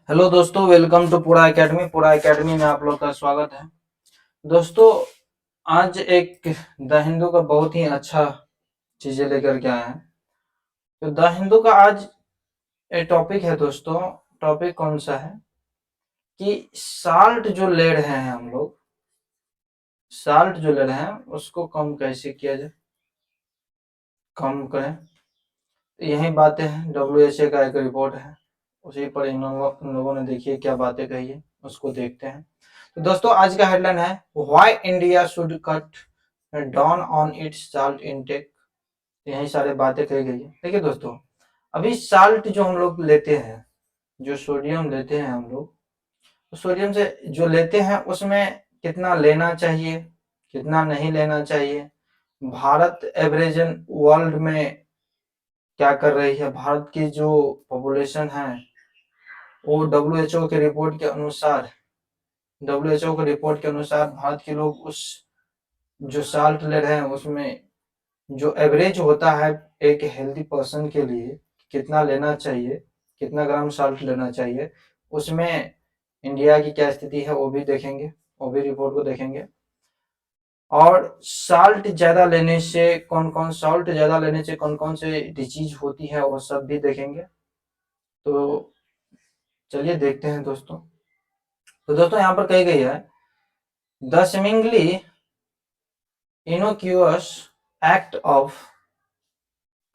Hello दोस्तों, welcome to पूरा academy. पूरा एकेडमी में आप लोग का स्वागत है। दोस्तों, आज एक द हिंदू का बहुत ही अच्छा चीजें लेकर के आए हैं। तो द हिंदू का आज एक टॉपिक है दोस्तों। टॉपिक कौन सा है कि साल्ट जो ले रहे हैं हम लोग, साल्ट जो ले रहे हैं उसको कम कैसे किया जाए, कम करें। तो यही बातें हैं, WHO का एक रिपोर्ट है, उसी पर इन लोगों ने देखिए क्या बातें कही है, उसको देखते हैं। तो दोस्तों, आज का हेडलाइन है why India should cut down on it's salt intake. यही सारे बातें कही गई है। देखिए दोस्तों, अभी साल्ट जो हम लोग लेते हैं, जो सोडियम लेते हैं हम लोग, तो सोडियम से जो लेते हैं उसमें कितना लेना चाहिए, कितना नहीं लेना चाहिए, भारत एवरेजन वर्ल्ड में क्या कर रही है, भारत की जो पॉपुलेशन है वो WHO के रिपोर्ट के अनुसार, WHO के रिपोर्ट के अनुसार भारत के लोग उस जो साल्ट ले रहे हैं उसमें जो एवरेज होता है एक हेल्दी पर्सन के लिए कितना लेना चाहिए, कितना ग्राम साल्ट लेना चाहिए, उसमें इंडिया की क्या स्थिति है वो भी देखेंगे, वो भी रिपोर्ट को देखेंगे। और साल्ट ज्यादा लेने से कौन कौन से डिजीज होती है वो सब भी देखेंगे। तो चलिए देखते हैं दोस्तों। तो दोस्तों, यहाँ पर कही गई है the seemingly innocuous act of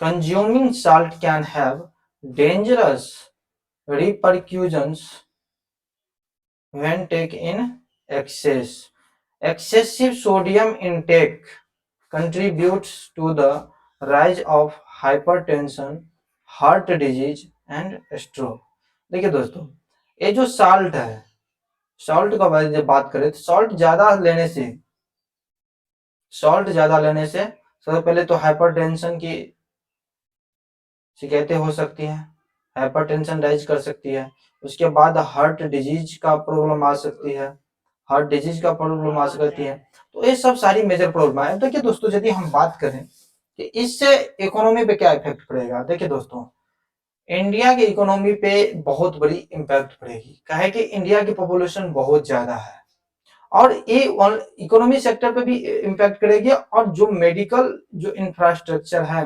consuming salt can have dangerous repercussions when taken in excess. Excessive sodium intake contributes to the rise of hypertension, heart disease and stroke. देखिए दोस्तों, ये जो साल्ट है, सॉल्ट का बात करें तो सॉल्ट ज्यादा लेने से सबसे पहले तो हाइपरटेंशन की शिकायतें हो सकती है, हाइपरटेंशन राइज कर सकती है। उसके बाद हार्ट डिजीज का प्रॉब्लम आ सकती है, हार्ट डिजीज का प्रॉब्लम आ सकती है। तो ये सब सारी मेजर प्रॉब्लम है। देखिए दोस्तों, यदि हम बात करें कि इससे इकोनॉमी पे क्या इफेक्ट पड़ेगा, देखिए दोस्तों, इंडिया की इकोनॉमी पे बहुत बड़ी इम्पैक्ट पड़ेगी। काहे कि इंडिया की पॉपुलेशन बहुत ज्यादा है और ये इकोनॉमी सेक्टर पे भी इम्पैक्ट करेगी। और जो मेडिकल जो इंफ्रास्ट्रक्चर है,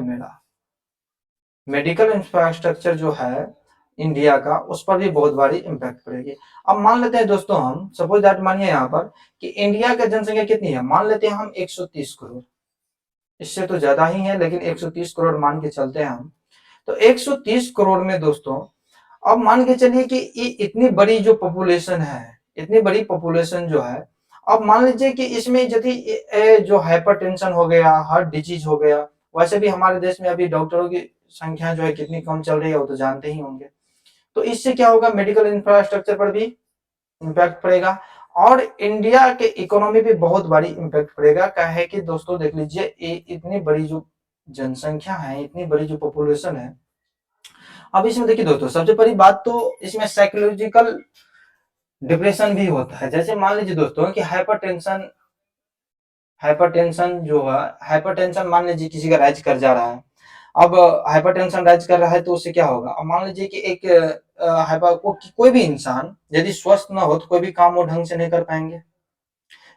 मेडिकल इंफ्रास्ट्रक्चर जो है इंडिया का, उस पर भी बहुत बड़ी इम्पैक्ट पड़ेगी। अब मान लेते हैं दोस्तों, हम सपोज दैट मानिए यहाँ पर कि इंडिया की जनसंख्या कितनी है, मान लेते हैं हम 130 करोड़, इससे तो ज्यादा ही है लेकिन 130 करोड़ मान के चलते हैं हम। तो 130 करोड़ में दोस्तों, अब मान के चलिए कि ये इतनी बड़ी जो पॉपुलेशन है, इतनी बड़ी पॉपुलेशन जो है, अब मान लीजिए कि इसमें यदि जो हाइपरटेंशन हो गया, हार्ट डिजीज हो गया, वैसे भी हमारे देश में अभी डॉक्टरों की संख्या जो है कितनी कम चल रही है वो तो जानते ही होंगे। तो इससे क्या होगा, मेडिकल इंफ्रास्ट्रक्चर पर भी इम्पैक्ट पड़ेगा और इंडिया के इकोनॉमी पे बहुत बड़ी इम्पैक्ट पड़ेगा। क्या है कि दोस्तों देख लीजिए, ये इतनी बड़ी जो जनसंख्या है, इतनी बड़ी जो पॉपुलेशन है। अब इसमें देखिए दोस्तों, सबसे बड़ी बात तो इसमें साइकोलॉजिकल डिप्रेशन भी होता है। जैसे मान लीजिए दोस्तों कि हाइपरटेंशन हाइपरटेंशन जो है, हाइपरटेंशन मान लीजिए किसी का राइज कर जा रहा है। अब हाइपरटेंशन राइज कर रहा है तो उससे क्या होगा, अब मान लीजिए कि एक हाइपर कोई भी इंसान यदि स्वस्थ ना हो तो कोई भी काम वो ढंग से नहीं कर पाएंगे।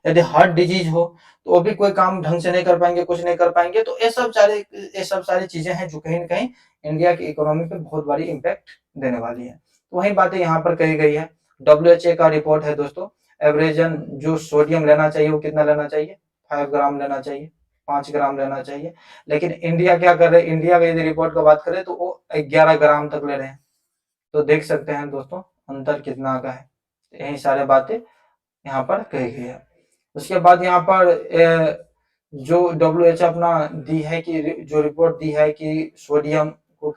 यदि हार्ट डिजीज हो तो वो भी कोई काम ढंग से नहीं कर पाएंगे, कुछ नहीं कर पाएंगे। तो ये सब सारी चीजें हैं जो कहीं ना कहीं इंडिया की इकोनॉमी पे बहुत बड़ी इम्पैक्ट देने वाली है। तो वही बातें यहाँ पर कही गई है। WHO का रिपोर्ट है दोस्तों, एवरेजन जो सोडियम लेना चाहिए वो कितना लेना चाहिए, 5 ग्राम लेना चाहिए, 5 ग्राम लेना चाहिए। लेकिन इंडिया क्या कर रहे हैं, इंडिया की यदि रिपोर्ट की बात करें तो वो 11 ग्राम तक ले रहे हैं। तो देख सकते हैं दोस्तों अंतर कितना का है। यही सारे बातें यहाँ पर कही गई है। उसके बाद यहाँ पर जो WHO अपना दी है कि जो रिपोर्ट दी है कि सोडियम को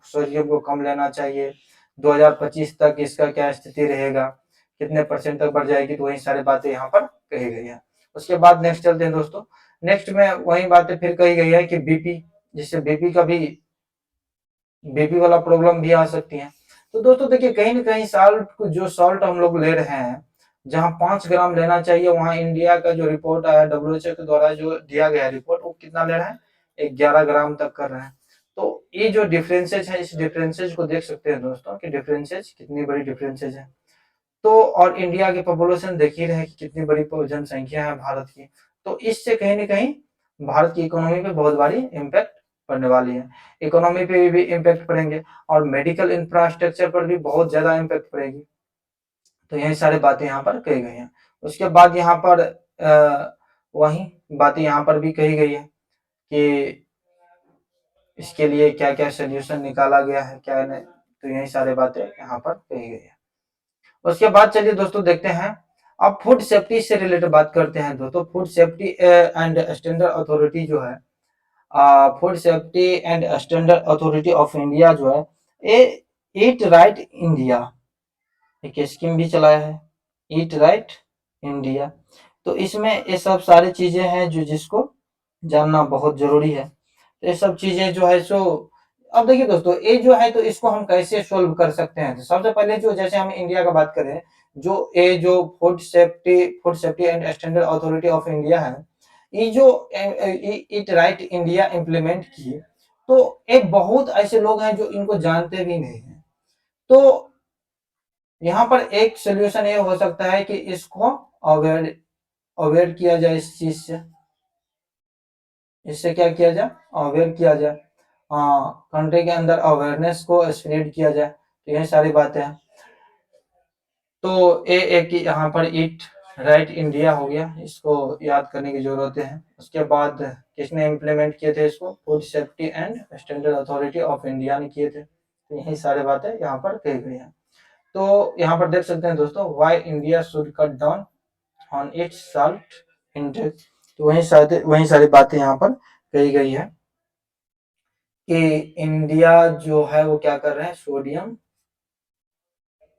सोडियम को कम लेना चाहिए, 2025 तक इसका क्या स्थिति रहेगा, कितने परसेंट तक बढ़ जाएगी। तो वही सारी बातें यहाँ पर कही गई है। उसके बाद नेक्स्ट चलते हैं दोस्तों। नेक्स्ट में वही बातें फिर कही गई है कि बीपी, जिससे बीपी वाला प्रॉब्लम भी आ सकती है। तो दोस्तों देखिए, कहीं ना कहीं सॉल्ट हम लोग ले रहे हैं, जहां 5 ग्राम लेना चाहिए, वहां इंडिया का जो रिपोर्ट आया WHO के द्वारा जो दिया गया रिपोर्ट, वो कितना ले रहे हैं, 11 ग्राम तक कर रहे हैं। तो ये जो डिफरेंसेज है, इस डिफरेंसेज को देख सकते हैं दोस्तों कि डिफरेंसेज कितनी बड़ी डिफरेंसेज है। तो और इंडिया की पॉपुलेशन देख ही रहे कि कितनी बड़ी जनसंख्या है भारत की, तो इससे कहीं ना कहीं भारत की इकोनॉमी पे बहुत बड़ी इम्पैक्ट पड़ने वाली है। इकोनॉमी पे भी इम्पैक्ट पड़ेंगे और मेडिकल इंफ्रास्ट्रक्चर पर भी बहुत ज्यादा इम्पैक्ट पड़ेगी। तो यही सारी बातें यहाँ पर कही गई हैं। उसके बाद यहाँ पर वही बातें यहाँ पर भी कही गई है कि इसके लिए क्या क्या सोल्यूशन निकाला गया है क्या नहीं, तो यही सारी बातें यहाँ पर कही गई है। उसके बाद चलिए दोस्तों देखते हैं, अब फूड सेफ्टी से रिलेटेड बात करते हैं दोस्तों। Food safety and standard authority जो है, food safety and standard authority of India जो है, ये ईट राइट इंडिया एक स्कीम भी चलाया है, ईट राइट इंडिया। तो इसमें ये सब सारी चीजें हैं जो जिसको जानना बहुत जरूरी है। तो ये सब चीजें जो है सो, अब देखिए दोस्तों ये जो है तो इसको हम कैसे सोल्व कर सकते हैं। तो सबसे पहले जो, जैसे हम इंडिया का बात करें, जो ये जो food safety and standard authority of India है, ये जो ईट राइट इंडिया इम्प्लीमेंट की, तो एक बहुत ऐसे लोग हैं जो इनको जानते भी नहीं है। तो यहाँ पर एक सोल्यूशन ये हो सकता है कि इसको अवेयर अवेयर किया जाए इस चीज से। इससे क्या किया जाए, अवेयर किया जाए, कंट्री के अंदर अवेयरनेस को स्प्रेड किया जाए। तो यही सारी बातें हैं। तो ये एक यहाँ पर ईट राइट इंडिया हो गया, इसको याद करने की जरूरत है। उसके बाद किसने इम्प्लीमेंट किए थे इसको, food safety and standard authority of India ने किए थे। तो यही सारी बातें यहाँ पर कही गई हैं। तो यहाँ पर देख सकते हैं दोस्तों, why India should cut down on it's salt intake. तो वही सारी बातें यहाँ पर कही गई है कि इंडिया जो है वो क्या कर रहे हैं, सोडियम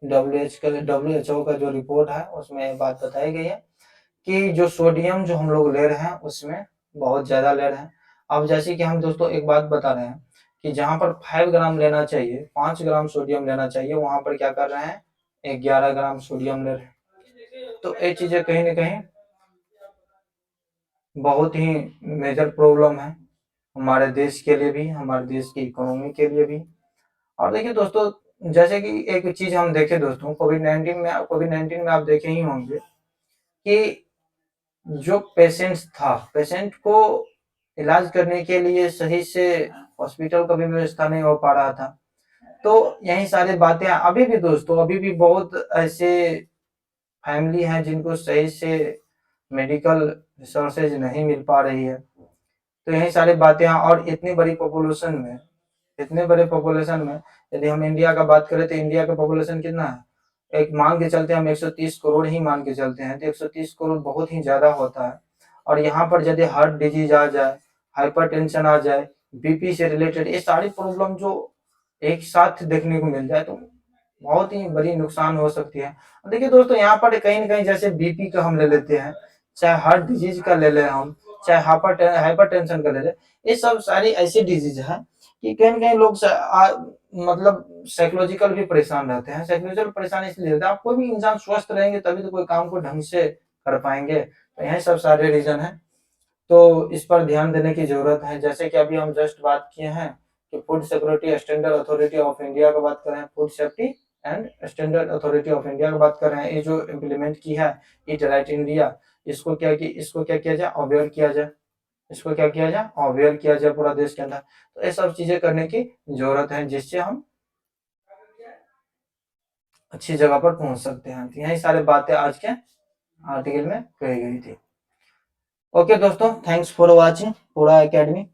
WHO का जो रिपोर्ट है उसमें बात बताई गई है कि जो सोडियम जो हम लोग ले रहे हैं उसमें बहुत ज्यादा ले रहे हैं। अब जैसे कि हम दोस्तों एक बात बता रहे हैं कि जहां पर 5 ग्राम लेना चाहिए, 5 ग्राम सोडियम लेना चाहिए, वहां पर क्या कर रहे हैं 11 ग्राम सोडियम ले रहे हैं। तो ये चीजें कहीं ना कहीं बहुत ही मेजर प्रॉब्लम है हमारे देश के लिए भी, हमारे देश की इकोनॉमी के लिए भी। और देखिए दोस्तों, जैसे कि एक चीज हम देखें दोस्तों, कोविड 19 में आप देखे ही होंगे कि जो पेशेंट को इलाज करने के लिए सही से हॉस्पिटल का भी व्यवस्था नहीं हो पा रहा था। तो यही सारी बातें अभी भी दोस्तों, अभी भी बहुत ऐसे फैमिली हैं जिनको सही से मेडिकल रिसोर्सेज नहीं मिल पा रही है। तो यही सारी बातें, और इतने बड़े पॉपुलेशन में यदि हम इंडिया का बात करें तो इंडिया का पॉपुलेशन कितना है, एक मान के चलते हम 130 करोड़ ही मान के चलते हैं, तो 130 करोड़ बहुत ही ज्यादा होता है। और यहाँ पर यदि हार्ट डिजीज आ जाए, हाइपरटेंशन आ जाए, बीपी से रिलेटेड ये सारी प्रॉब्लम जो एक साथ देखने को मिल जाए तो बहुत ही बड़ी नुकसान हो सकती है। देखिए दोस्तों, यहाँ पर कहीं ना कहीं जैसे बीपी का हम ले लेते हैं, चाहे हार्ट डिजीज का ले लें हम, चाहे हाइपरटेंशन का ले लें, ये सब सारी ऐसी डिजीज है कि कहीं ना कहीं लोग मतलब साइकोलॉजिकल भी परेशान रहते हैं। साइकोलॉजिकल परेशान इसलिए रहते हैं, आप कोई भी इंसान स्वस्थ रहेंगे तभी तो कोई काम को ढंग से कर पाएंगे। तो यही सब सारे रीजन है। तो इस पर ध्यान देने की जरूरत है। जैसे कि अभी हम जस्ट बात किए हैं कि food security standard authority of India का बात कर रहे हैं, food safety and standard authority of India का बात कर रहे हैं, ये जो इम्प्लीमेंट की है ईट राइट इंडिया, इसको क्या किया जाए, अवेयर किया जाए, इसको क्या किया जाए, अवेयर किया जाए पूरा देश के अंदर। तो ये सब चीजें करने की जरूरत है जिससे हम अच्छी जगह पर पहुंच सकते हैं। तो यही सारी बातें आज के आर्टिकल में कही गई थी। ओके दोस्तों, थैंक्स फॉर वॉचिंग पूरा एकेडमी।